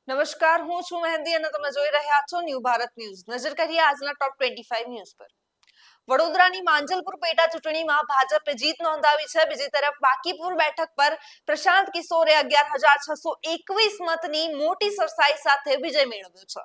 નમસ્કાર, હું છું મહેંદી અને તમે જોઈ રહ્યા છો ન્યૂ ભારત ન્યૂઝ. નજર કરીએ આજના ટોપ 25 ન્યૂઝ પર. વડોદરાની માંજલપુર પેટા ચૂંટણીમાં ભાજપે જીત નોંધાવી છે. બીજી તરફ બાકીપુર બેઠક પર પ્રશાંત કિશોરે 11,621 મતની મોટી સરસાઈ સાથે વિજય મેળવ્યો છે.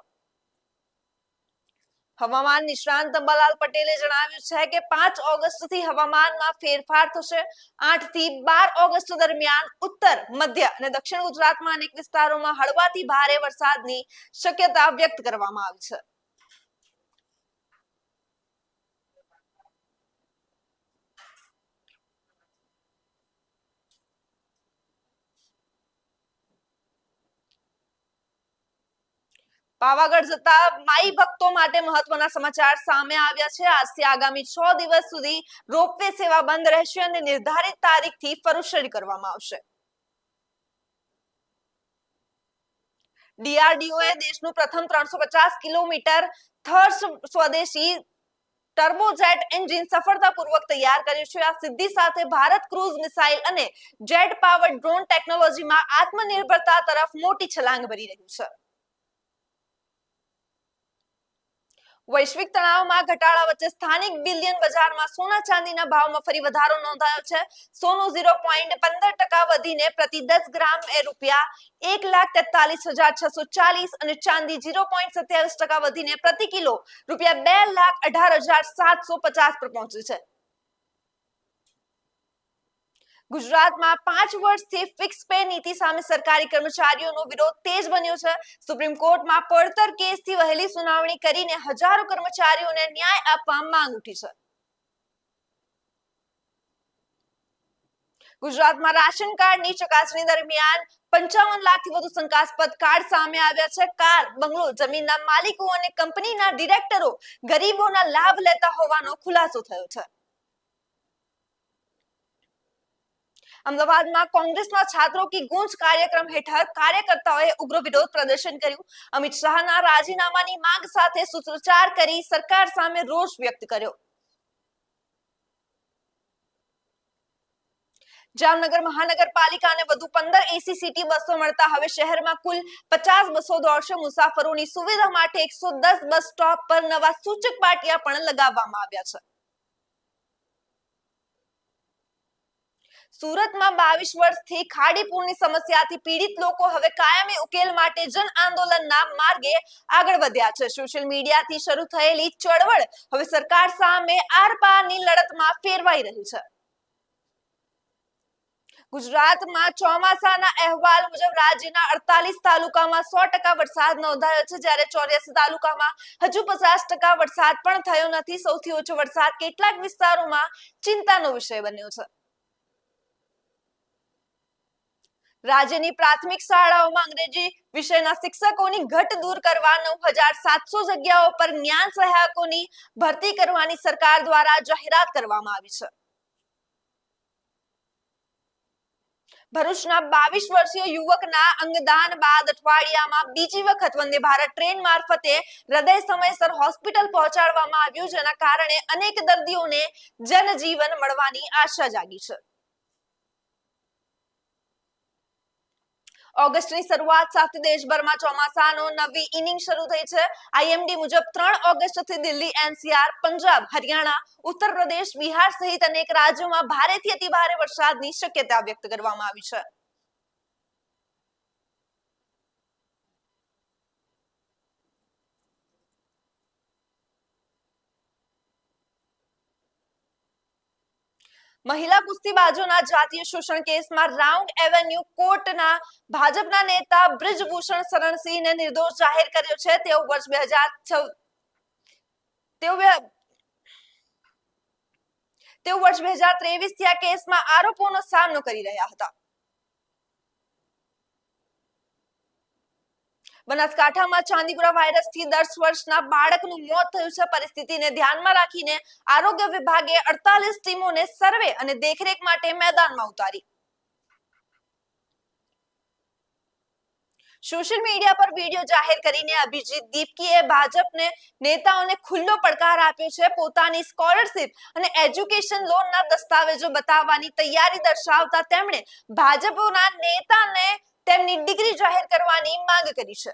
હવામાન નિષ્ણાંત અંબાલાલ પટેલે જણાવ્યું છે કે 5 ઓગસ્ટથી હવામાનમાં ફેરફાર થશે. 8 થી 12 ઓગસ્ટ દરમિયાન ઉત્તર, મધ્ય અને દક્ષિણ ગુજરાતમાં અનેક વિસ્તારોમાં હળવાથી ભારે વરસાદની શક્યતા વ્યક્ત કરવામાં આવી છે. પાવાગઢ જતા માઈ ભક્તો માટે મહત્વના સમાચાર સામે આવ્યા છે. આજથી આગામી 6 દિવસ સુધી રોપવે સેવા બંધ રહેશે અને નિર્ધારિત તારીખથી ફરી શરૂ કરવામાં આવશે. ડીઆરડીઓએ દેશનું પ્રથમ 350 કિલોમીટર થર્સ સ્વદેશી ટર્બોજેટ એન્જિન સફળતાપૂર્વક તૈયાર કર્યું છે. આ સિદ્ધિ સાથે ભારત ક્રૂઝ મિસાઇલ અને જેટ પાવર્ડ ડ્રોન ટેકનોલોજીમાં આત્મનિર્ભરતા તરફ મોટી છલાંગ ભરી રહ્યું છે. વૈશ્વિક તણાવમાં ઘટાડા વચ્ચે સ્થાનિક બિલિયન બજારમાં સોના ચાંદીના ભાવમાં ફરી વધારો નોંધાયો છે. સોનું 0.15% વધીને પ્રતિ 10 ગ્રામ રૂપિયા 1,43,640 અને ચાંદી 0.27% વધીને પ્રતિ કિલો રૂપિયા 2,18,750 પર પહોંચી છે. ગુજરાતમાં 5 વર્ષથી ફિક્સ પે નીતિ સામે સરકારી કર્મચારીઓનો વિરોધ તેજ બન્યો છે. સુપ્રીમ કોર્ટમાં પડતર કેસથી વહેલી સુનાવણી કરીને હજારો કર્મચારીઓને ન્યાય આપવા માંગ ઉઠી છે. ગુજરાતમાં રાશન કાર્ડની ચકાસણી દરમિયાન 55 લાખથી વધુ શંકાસ્પદ કાર્ડ સામે આવ્યા છે. કાર, બંગલો, જમીનના માલિકો અને કંપનીના ડિરેક્ટરો ગરીબોના લાભ લેતા હોવાનો ખુલાસો થયો છે. અમદાવાદમાં કોંગ્રેસના છાત્રો કી ગૂંજ કાર્યક્રમ હેઠળ કાર્યકર્તાઓએ ઉગ્ર વિરોધ પ્રદર્શન કર્યું. અમિત શાહના રાજીનામાની માંગ સાથે સૂત્રોચ્ચાર કરી સરકાર સામે રોષ વ્યક્ત કર્યો. જામનગર મહાનગરપાલિકાને વધુ 15 એસી સિટી બસો મળતા હવે શહેરમાં કુલ 50 બસો દોડશે. મુસાફરોની સુવિધા માટે 110 બસ સ્ટોપ પર નવા સૂચક પાટિયા પણ લગાવવામાં આવ્યા છે. સુરતમાં 22 વર્ષથી ખાડી પૂરની સમસ્યાથી પીડિત લોકો હવે કાયમી ઉકેલ માટે જન આંદોલનના માર્ગે આગળ વધ્યા છે. સોશિયલ મીડિયાથી શરૂ થયેલી ચળવળ હવે સરકાર સામે આરપારની લડતમાં ફેરવાઈ રહી છે. ગુજરાતમાં ચોમાસાના અહેવાલ મુજબ રાજ્યના 48 તાલુકામાં 100% વરસાદ નોંધાયો છે, જ્યારે 84 તાલુકામાં હજુ 50% વરસાદ પણ થયો નથી. સૌથી ઓછો વરસાદ કેટલાક વિસ્તારોમાં ચિંતાનો વિષય બન્યો છે. રાજ્યની પ્રાથમિક શાળાઓમાં અંગ્રેજી વિષયના શિક્ષકોની ઘટ દૂર કરવા 9,700 જગ્યાઓ પર જ્ઞાન સહાયકોની ભરતી કરવાની સરકાર દ્વારા જાહેરાત કરવામાં આવી છે. ભરૂચના 22 વર્ષીય યુવકના અંગદાન બાદ અઠવાડિયામાં બીજી વખત વંદે ભારત ટ્રેન મારફતે હૃદય સમયસર હોસ્પિટલ પહોંચાડવામાં આવ્યું, જેના કારણે અનેક દર્દીઓને જનજીવન મળવાની આશા જાગી છે. ઓગસ્ટની શરૂઆત સાથે દેશભરમાં ચોમાસાનો નવી ઇનિંગ શરૂ થઈ છે. આઈએમડી મુજબ 3 ઓગસ્ટથી દિલ્હી, એનસીઆર, પંજાબ, હરિયાણા, ઉત્તર પ્રદેશ, બિહાર સહિત અનેક રાજ્યોમાં ભારેથી અતિભારે વરસાદની શક્યતા વ્યક્ત કરવામાં આવી છે. મહિલા કુસ્તીબાજોના જાતીય શોષણ કેસમાં રાઉન્ડ એવન્યુ કોર્ટના ભાજપના નેતા બ્રિજભૂષણ શરણસિંહને નિર્દોષ જાહેર કર્યો છે. તેઓ વર્ષ 2023 થી આ કેસમાં આરોપોનો સામનો કરી રહ્યા હતા. બનાસકાંઠામાં ચાંદીપુરા વાયરસથી 10 વર્ષના બાળકનું મોત થયું છે. પરિસ્થિતિને ધ્યાનમાં રાખીને આરોગ્ય વિભાગે 48 ટીમોને સર્વે અને દેખરેખ માટે મેદાનમાં ઉતારી. સોશિયલ મીડિયા પર વિડીયો જાહેર કરીને અભિજીત દીપકીએ ભાજપને નેતાઓને ખુલ્લો પડકાર આપ્યો છે. પોતાની સ્કોલરશિપ અને એજ્યુકેશન લોનના દસ્તાવેજો બતાવવાની તૈયારી દર્શાવતા તેમણે ભાજપના નેતાને તેમની ડિગ્રી જાહેર કરવાની માંગ કરી છે.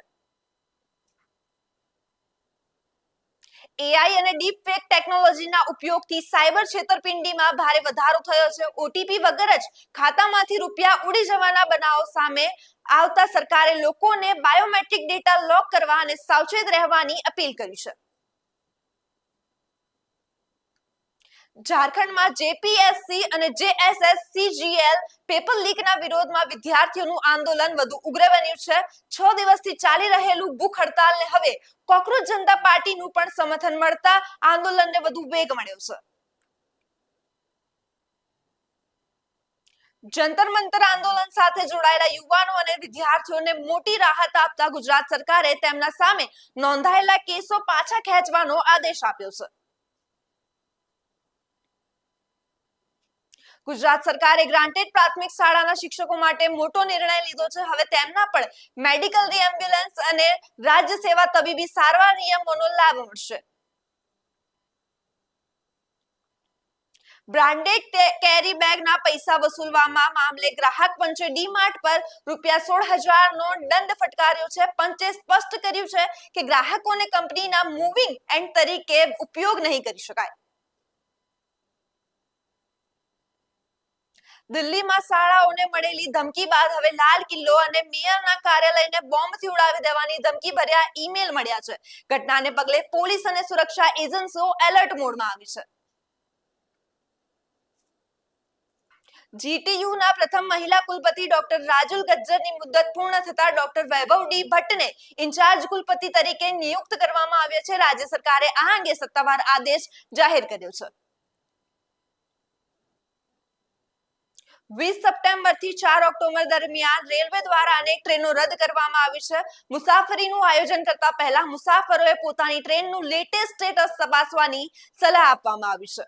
એઆઈ અને ડીપ ફેક ટેકનોલોજીના ઉપયોગથી સાયબર છેતરપિંડીમાં ભારે વધારો થયો છે. ઓટીપી વગર જ ખાતામાંથી રૂપિયા ઉડી જવાના બનાવો સામે આવતા સરકારે લોકોને બાયોમેટ્રિક ડેટા લોક કરવા અને સાવચેત રહેવાની અપીલ કરી છે. ઝારખંડમાં જેપીએસસી અને જેએસએસસીજીએલ પેપર લીકના વિરોધમાં વિદ્યાર્થીઓનું આંદોલન વધુ ઉગ્ર બન્યું છે. 6 દિવસથી ચાલી રહેલું ભૂખ હડતાલને હવે કોકરોચ જનતા પાર્ટીનું પણ સમર્થન મળતા આંદોલનને વધુ વેગ મળ્યો છે. જંતર મંતર આંદોલન સાથે જોડાયેલા યુવાનો અને વિદ્યાર્થીઓને મોટી રાહત આપતા ગુજરાત સરકારે તેમના સામે નોંધાયેલા કેસો પાછા ખેંચવાનો આદેશ આપ્યો છે. ગુજરાત સરકારે ગ્રાન્ટેડ પ્રાથમિક શાળાના શિક્ષકો માટે મોટો નિર્ણય લીધો છે. હવે તેમના પણ મેડિકલ એમ્બ્યુલન્સ અને રાજ્ય સેવા તબીબી સારવાર નિયમોનો લાભ મળશે. બ્રાન્ડેડ કેરી બેગના પૈસા વસૂલવામાં મામલે ગ્રાહક પંચે ડી-માર્ટ પર ₹16,000 નો દંડ ફટકાર્યો છે. પંચે સ્પષ્ટ કર્યું છે કે ગ્રાહકોને કંપનીના મૂવિંગ એન્ડ તરીકે ઉપયોગ નહીં કરી શકાય. દિલ્હીમાં શાળાઓને મળેલી ધમકી બાદ હવે લાલ કિલ્લો અને મેયરના કાર્યાલયને બોમ્બથી ઉડાવી દેવાની ધમકી ભર્યા ઈમેલ મળ્યા છે. ઘટનાને પગલે પોલીસ અને સુરક્ષા એજન્સીઓ એલર્ટ મોડમાં આવી છે. જીટીયુના પ્રથમ મહિલા કુલપતિ ડોક્ટર રાજુલ ગજ્જરની મુદ્દત પૂર્ણ થતા ડોક્ટર વૈભવ ડી ભટ્ટને ઇન્ચાર્જ કુલપતિ તરીકે નિયુક્ત કરવામાં આવ્યા છે. રાજ્ય સરકારે આ અંગે સત્તાવાર આદેશ જાહેર કર્યો છે. 20 સપ્ટેમ્બરથી 4 ઓક્ટોબર દરમિયાન રેલવે દ્વારા અનેક ટ્રેનો રદ કરવામાં આવી છે. મુસાફરીનું આયોજન કરતા પહેલા મુસાફરોએ પોતાની ટ્રેનનું લેટેસ્ટ સ્ટેટસ તપાસવાની સલાહ આપવામાં આવી છે.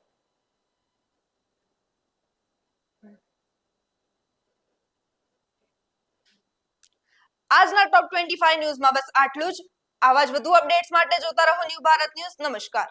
આજના ટોપ 25 ન્યૂઝમાં બસ આટલું જ. આવા જ વધુ અપડેટ્સ માટે જોતા રહો ન્યૂ ભારત ન્યૂઝ. નમસ્કાર.